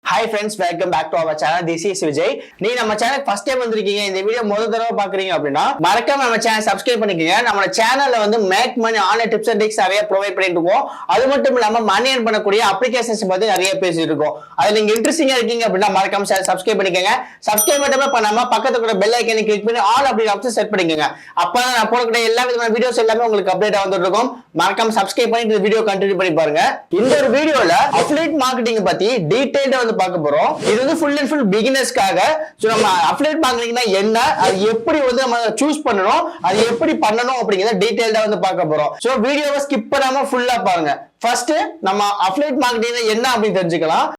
Hi friends, welcome back to our channel. This is Vijay. நீ நம்ம channel first time வந்திருக்கீங்க, இந்த video முதல் தடவை பாக்குறீங்க அப்படின்னா மறக்காம நம்ம சேனல் சப்ஸ்கிரைப் பண்ணிக்கங்க. நம்ம சேனல்ல வந்து make money online tips and tricks நிறைய ப்ரொவைட் பண்ணிட்டு இருக்கோம். அது மட்டும் இல்லாம மணி ஏர்ன் பண்ணக்கூடிய அப்ளிகேஷன்ஸ் பத்தி நிறைய பேசிட்டு இருக்கோம். அது நீங்க இன்ட்ரெஸ்டிங்கா இருக்கீங்க அப்படின்னா மறக்காம சேனல் சப்ஸ்கிரைப் பண்ணிக்கங்க. சப்ஸ்கிரைப் மட்டுமே பண்ணாம பக்கத்துல கூட பெல் ஐகானை கிளிக் பண்ணி ஆல் அப்படி ஆப்ஷன் செட் பண்ணிக்கங்க. அப்பதான் நான் போடக்கூடிய எல்லா விதமான வீடியோஸ் எல்லாமே உங்களுக்கு அப்டேட் வந்துட்டு இருக்கும். மறக்காம சப்ஸ்கிரைப் பண்ணி இந்த வீடியோ கண்டினியூ பண்ணி பாருங்க. இந்த ஒரு வீடியோல அஃபிலியேட் மார்க்கெட்டிங் பத்தி டீடைலா வந்து பார்க்க போறோம். இது வந்து ஃபுல் அண்ட் ஃபுல் பிகினர்ஸ்க்காக. சோ நம்ம அஃபிலியேட் மார்க்கெட்டிங்னா என்ன, அது எப்படி வந்து நம்ம சூஸ் பண்ணனும், அது எப்படி பண்ணனும் அப்படிங்கறத டீடைலா வந்து பார்க்க போறோம். சோ வீடியோவை ஸ்கிப் பண்ணாம ஃபுல்லா பாருங்க. ஃபர்ஸ்ட் நம்ம அஃபிலியேட் மார்க்கெட்டிங் என்ன அப்படின்னு தெரிஞ்சுக்கலாம்.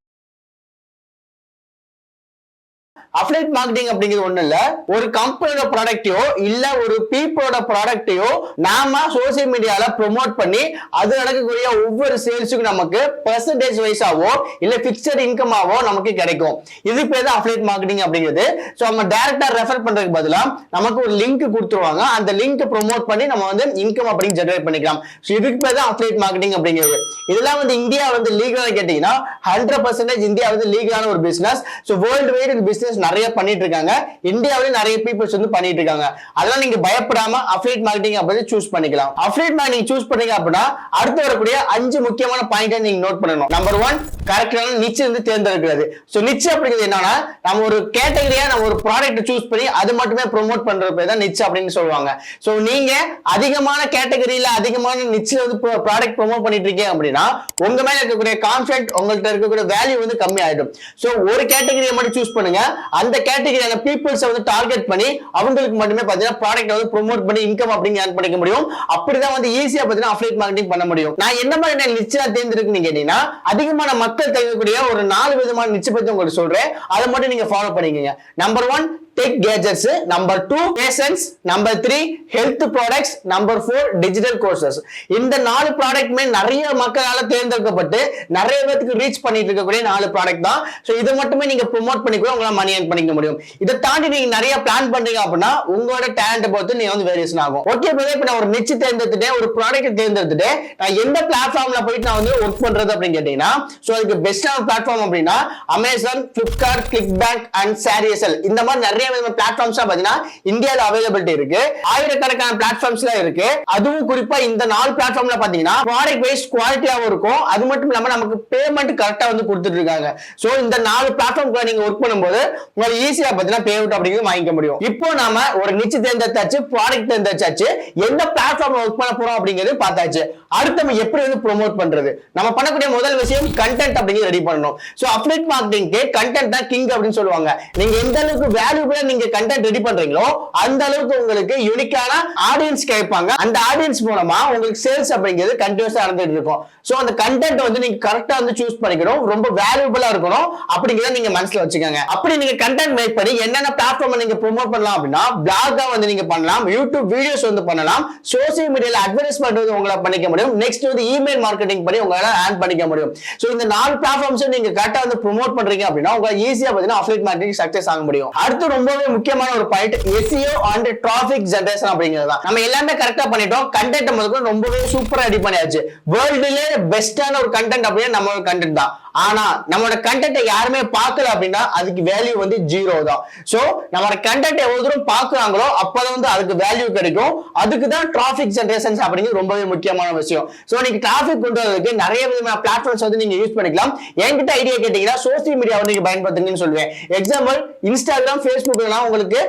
அஃபிலியேட் மார்க்கெட்டிங் அப்படிங்கிறது ஒண்ணு இல்ல, ஒரு கம்பெனியோட ப்ராடக்டையோ இல்ல ஒரு பீப்புளோட ப்ராடக்டையோ நாம சோசியல் மீடியால ப்ரோமோட் பண்ணி அது நடக்கக்கூடிய ஒவ்வொரு சேல்ஸுக்கும் நமக்கு பெர்சன்டேஜ் வைஸாவோ இல்ல பிக்சட் இன்கமாவோ நமக்கு கிடைக்கும். இது பேர் தான் அஃபிலியேட் மார்க்கெட்டிங் அப்படிங்கிறது. சோ நம்ம டைரக்டா ரெஃபர் பண்றதுக்கு பதிலா நமக்கு ஒரு லிங்க் கொடுத்துருவாங்க, அந்த லிங்க் ப்ரோமோட் பண்ணி நம்ம வந்து இன்கம் அப்படின்னு ஜெனரேட் பண்ணிக்கலாம். சோ இதுக்கு பேர் தான் அஃபிலியேட் மார்க்கெட்டிங் அப்படிங்கிறது. இதெல்லாம் வந்து இந்தியா வந்து லீகலா கேட்டீங்கன்னா 100% இந்தியா வந்து லீகலான ஒரு பிசினஸ். சோ வேர்ல்டு வைட் இந்த பிசினஸ் நிறைய பண்ணிட்டு இருக்காங்க. இந்தியாவிலே நிறைய பீப்புள்ஸ் வந்து பண்ணிட்டு இருக்காங்க. அதனால நீங்க பயப்படாம அஃபிலியேட் மார்க்கெட்டிங் அப்படி சூஸ் பண்ணிக்கலாம். அஃபிலியேட் மார்க்கெட்டிங் சூஸ் பண்ணீங்க அப்படின்னா அடுத்து வரக்கூடிய 5 முக்கியமான பாயிண்ட்டை நீங்க நோட் பண்ணணும். நம்பர் 1, கரெக்டான நிச் வந்து தேர்ந்தெடுக்கிறது. சோ நிச் அப்படிங்கிறது என்னன்னா, நம்ம ஒரு கேட்டகரியா நம்ம ஒரு ப்ராடக்ட் சூஸ் பண்ணி அது மட்டுமே ப்ரோமோட் பண்றது பேர் தான் நிச் அப்படின்னு சொல்லுவாங்க. சோ நீங்க அதிகமான கேட்டகரியில அதிகமான நிச்ல வந்து ப்ராடக்ட் ப்ரோமோட் பண்ணிட்டு இருக்கீங்க அப்படின்னா உங்க மேல இருக்கக்கூடிய கான்ஃபிடன்ட், உங்கள்ட்ட இருக்கக்கூடிய வேல்யூ வந்து கம்மி ஆயிடும். சோ ஒரு கேட்டகரியை மட்டும் சூஸ் பண்ணுங்க. அந்த கேட்டகரியான பீப்புள்ஸ் வந்து டார்கெட் பண்ணி அவங்களுக்கு மட்டுமே பாத்தீங்கன்னா ப்ராடக்ட் வந்து ப்ரோமோட் பண்ணி இன்கம் அப்படிங்க ஏர்ன் பண்ணிக்க முடியும். அப்படிதான் வந்து ஈஸியா பாத்தீங்கன்னா அஃபிலியேட் மார்க்கெட்டிங் பண்ண முடியும். நான் என்ன மாதிரி நிச்சயா தேர்ந்தெடுக்குன்னு கேட்டீங்கன்னா, அதிகமான மக்கள் தேவைக்கூடிய ஒரு 4 விதமான நிச்சய பத்தி உங்களுக்கு சொல்றேன். அதை மட்டும் நீங்க ஃபாலோ பண்ணிக்கங்க. Number 1, tech gadgets. Number 2, fashions. Number 3, health products. Number 4, digital courses. இந்த 4 ப்ராடக்ட்மே நிறைய மக்களால தேர்ந்தெடுக்கப்பட்டு நிறைய பேருக்கு ரீச் பண்ணிட்டு இருக்கக்கூடிய 4 ப்ராடக்ட் தான். சோ இது மட்டுமே நீங்க ப்ரோமோட் பண்ணி கூட உங்களால மணி ஏர்ன் பண்ணிக்க முடியும். இதை தாண்டி நீங்க நிறைய பிளான் பண்றீங்க அப்படின்னா உங்களோட டேலண்ட் பொறுத்து நீங்க வந்து வேரியேஷன் ஆகும். ஓகே பிரதர், இப்ப நான் ஒரு நிச்சு தேர்ந்தெடுத்துட்டேன், ஒரு ப்ராடக்ட் தேர்ந்தெடுத்துட்டேன், நான் எந்த பிளாட்ஃபார்ம்ல போயிட்டு நான் வந்து ஒர்க் பண்றது அப்படின்னு கேட்டீங்கன்னா, சோ அதுக்கு பெஸ்டான பிளாட்ஃபார்ம் அப்படின்னா Amazon, Flipkart, click bank and சாரியசல். இந்த மாதிரி நிறைய பிளாட்ஃபார்ம்ஸ் பாத்தீங்கன்னா இந்தியால அவைலபிலிட்டி இருக்கு. ஆயிரக்கணக்கான பிளாட்ஃபார்ம்ஸ்ல இருக்கு. அதுவும் குறிப்பா இந்த 4 பிளாட்ஃபார்ம்ல பாத்தீங்கன்னா ப்ராடக்ட் வைஸ் குவாலிட்டியாவும் இருக்கும். அது மட்டும் இல்லாம நமக்கு பேமெண்ட் கரெக்டா வந்து கொடுத்துட்டு இருக்காங்க. சோ இந்த 4 பிளாட்ஃபார்ம்ல நீங்க ஒர்க் பண்ணும்போது உங்களுக்கு ஈஸியா பாத்தீங்கன்னா பேமெண்ட் அப்படிங்கிறது வாங்கிக்க முடியும். இப்போ நாம ஒரு நிச்சு தேர்ந்தெடுத்தாச்சு, ப்ராடக்ட் தேர்ந்தெடுத்தாச்சு, எந்த பிளாட்ஃபார்ம்ல ஒர்க் பண்ண போறோம் அப்படிங்கிறது பார்த்தாச்சு. அடுத்து நம்ம எப்படி வந்து ப்ரோமோட் பண்றது? நம்ம பண்ணக்கூடிய முதல் விஷயம் கண்டென்ட் அப்படிங்கிறது ரெடி பண்ணணும். சோ அஃபிலியேட் மார்க்கெட்டிங்க்கு கண்டென்ட் தான் கிங் அப்படின்னு சொல்லுவாங்க. நீங்க எந்த அளவுக்கு வேல்யூபிளா நீங்க கண்டென்ட் ரெடி பண்றீங்களோ அந்த அளவுக்கு உங்களுக்கு யூனிக்கான ஆடியன்ஸ் கிடைப்பாங்க. அந்த ஆடியன்ஸ் மூலமா உங்களுக்கு சேல்ஸ் அப்படிங்கிறது கண்டினியூஸா நடந்துட்டு இருக்கும். சோ அந்த கண்டென்ட் வந்து நீங்க கரெக்டா வந்து சூஸ் பண்ணிக்கணும், ரொம்ப வேல்யூபிளா இருக்கணும் அப்படிங்கறத நீங்க மனசுல வச்சுக்கோங்க. அப்படி நீங்க கண்டென்ட் மேக் பண்ணி என்னென்ன பிளாட்ஃபார்ம்ல நீங்க ப்ரோமோட் பண்ணலாம் அப்படின்னா, பிளாகா வந்து நீங்க பண்ணலாம், யூடியூப் வீடியோஸ் வந்து பண்ணலாம், சோசியல் மீடியால அட்வர்டைஸ்மென்ட் வந்து உங்களால பண்ணிக்க முடியும். நெக்ஸ்ட் வந்து இமெயில் மார்க்கெட்டிங் பண்ணி உங்களால ஏர்ன் பண்ணிக்க முடியும். சோ இந்த 4 பிளாட்ஃபார்ம்ஸ் நீங்க கரெக்டா வந்து ப்ரோமோட் பண்றீங்க அப்படின்னா உங்களால ஈஸியா பாத்தீங்கன்னா அஃபிலியேட் மார்க்கெட்டிங் சக்சஸ் ஆக முடியும். அடுத்து ரொம்பவே முக்கியமான ஒரு point SEO and traffic generation அப்படிங்கிறது. நம்ம எல்லாமே கரெக்டா பண்ணிட்டோம், கண்டென்ட் முதல்ல ரொம்பவே சூப்பரா ரெடி பண்ணியாச்சு. வேர்ல்டுலே பெஸ்டான ஒரு கண்டென்ட் அப்படின்னா நம்ம கண்டென்ட் தான். ஆனா நம்மளோட கண்டென்ட் யாருமே பார்க்கல அப்படின்னா அதுக்கு வேல்யூ வந்து 0 தான். சோ நம்மளோட கண்டென்ட் எவ்வளவு தூரம் பாக்குறாங்களோ அப்பதான் வந்து அதுக்கு வேல்யூ கிடைக்கும். அதுக்கு தான் டிராபிக் ஜெனரேஷன் அப்படிங்கிறது ரொம்பவே முக்கியமான விஷயம். சோ நீங்க டிராபிக் கொண்டு வரதுக்கு நிறைய விதமான பிளாட்ஃபார்ம்ஸ் வந்து நீங்க யூஸ் பண்ணிக்கலாம். என்கிட்ட ஐடியா கேட்டீங்கன்னா சோசியல் மீடியா வந்து நீங்க பயன்படுத்துங்கன்னு சொல்லுவேன். எக்ஸாம்பிள் இன்ஸ்டாகிராம், ஃபேஸ்புக் எல்லாம் உங்களுக்கு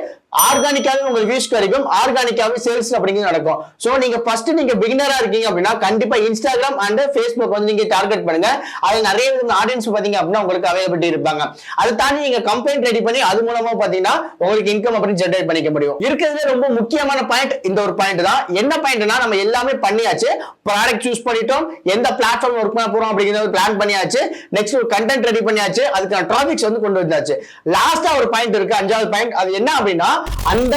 ஆர்கானிக்காவே உங்களுக்கு வியூஸ் கிடைக்கும், ஆர்கானிக்காவே சேல்ஸ் அப்படிங்கிறது நடக்கும். சோ நீங்க ஃபர்ஸ்ட் நீங்க பிகினரா இருக்கீங்க அப்படின்னா கண்டிப்பா இன்ஸ்டாகிராம் அண்ட் ஃபேஸ்புக் வந்து நீங்க டார்கெட் பண்ணுங்க. அது நிறைய ஆடியன்ஸ் பாத்தீங்க அப்படின்னா உங்களுக்கு அவைலபிலிட்டி இருப்பாங்க. அதை தாண்டி நீங்க கம்பெனி ரெடி பண்ணி அது மூலமா பாத்தீங்கன்னா உங்களுக்கு இன்கம் அப்படின்னு ஜெனரேட் பண்ணிக்க முடியும். இருக்கிறதுல ரொம்ப முக்கியமான பாயிண்ட் இந்த ஒரு பாயிண்ட் தான். என்ன பாயிண்ட்னா, நம்ம எல்லாமே பண்ணியாச்சு, ப்ராடக்ட் சூஸ் பண்ணிட்டோம், எந்த பிளாட்ஃபார்ம் ஒர்க் பண்ண போறோம் அப்படிங்கறத பிளான் பண்ணியாச்சு, நெக்ஸ்ட் ஒரு கண்டென்ட் ரெடி பண்ணியாச்சு, அதுக்கான டிராபிக்ஸ் வந்து கொண்டு வந்தாச்சு. லாஸ்டா ஒரு பாயிண்ட் இருக்கு, 5வது பாயிண்ட். அது என்ன அப்படின்னா அந்த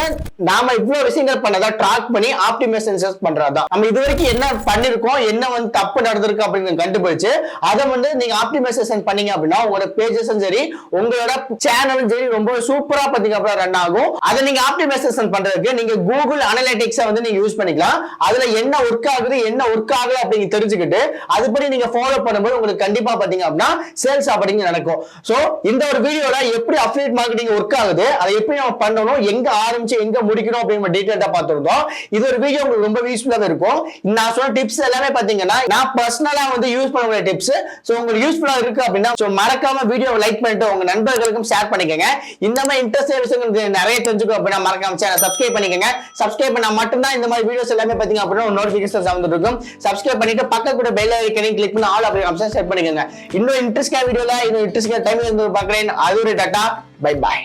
நாம இவ்வளவு விஷயங்கள் பண்ணதா ட்ராக் பண்ணி ஆப்டிமைசேஷன் பண்றதா. நம்ம இது வரைக்கும் என்ன பண்ணிருக்கோம், என்ன வந்து தப்பு நடந்திருக்கு அப்படின்னு கண்டுபிடிச்சு அதை வந்து நீங்க ஆப்டிமைசேஷன் பண்ணீங்க அப்படின்னா உங்களோட பேஜஸும் சரி உங்களோட சேனலும் சரி ரொம்ப சூப்பரா பாத்தீங்க ரன் ஆகும். அதை நீங்க ஆப்டிமைசேஷன் பண்றதுக்கு நீங்க கூகுள் அனலிட்டிக்ஸ் வந்து நீங்க யூஸ் பண்ணிக்கலாம். அதுல என்ன ஒர்க் ஆகுது என்ன ஒர்க் ஆகல அப்படிங்க தெரிஞ்சுக்கிட்டு அதுபடி நீங்க ஃபாலோ பண்ணும்போது உங்களுக்கு கண்டிப்பா பாத்தீங்க அப்படின்னா சேல்ஸ் அப்படிங்க நடக்கும். சோ இந்த ஒரு வீடியோல எப்படி அஃபிலியேட் மார்க்கெட்டிங் ஒர்க் ஆகுது, அதை எப்படி நம்ம பண்ணணும், எங்க ஆரம்பிச்சு எங்க முடிக்கணும் அப்படின்னு டீடைலா பார்த்திருந்தோம். இது ஒரு வீடியோ உங்களுக்கு ரொம்ப யூஸ்ஃபுல்லா இருக்கும். நான் சொன்ன டிப்ஸ் எல்லாமே பாத்தீங்கன்னா நான் பர்சனலா வந்து யூஸ் பண்ணக்கூடிய டிப்ஸ். சோ உங்களுக்கு யூஸ்ஃபுல்லா இருக்கு அப்படின்னா மறக்காம வீடியோவை லைக் பண்ணிட்டு உங்க நண்பர்களுக்கும் ஷேர் பண்ணிக்கங்க. இந்த மாதிரி இன்ட்ரெஸ்ட் விஷயங்கள் நிறைய தெரிஞ்சுக்கணும் அப்படின்னா மறக்காம சேனல் சப்ஸ்கிரைப் பண்ணிக்கங்க. சப்ஸ்கிரைப் பண்ணா மட்டும்தான் இந்த மாதிரி வீடியோஸ் எல்லாமே பாத்தீங்க அப்படின்னா நோட்டிபிகேஷன் வந்துட்டு இருக்கும். சப்ஸ்கிரைப் பண்ணிட்டு பக்கத்துல பெல் ஐகானை கிளிக் பண்ணி ஆல் அப்படி ஆப்ஷன் செட் பண்ணிக்கங்க. இன்னும் இன்ட்ரெஸ்டிங் வீடியோல இன்னும் இன்ட்ரெஸ்டிங் டைம் இருந்து பார்க்கிறேன். அது ஒரு டாடா, பை பை.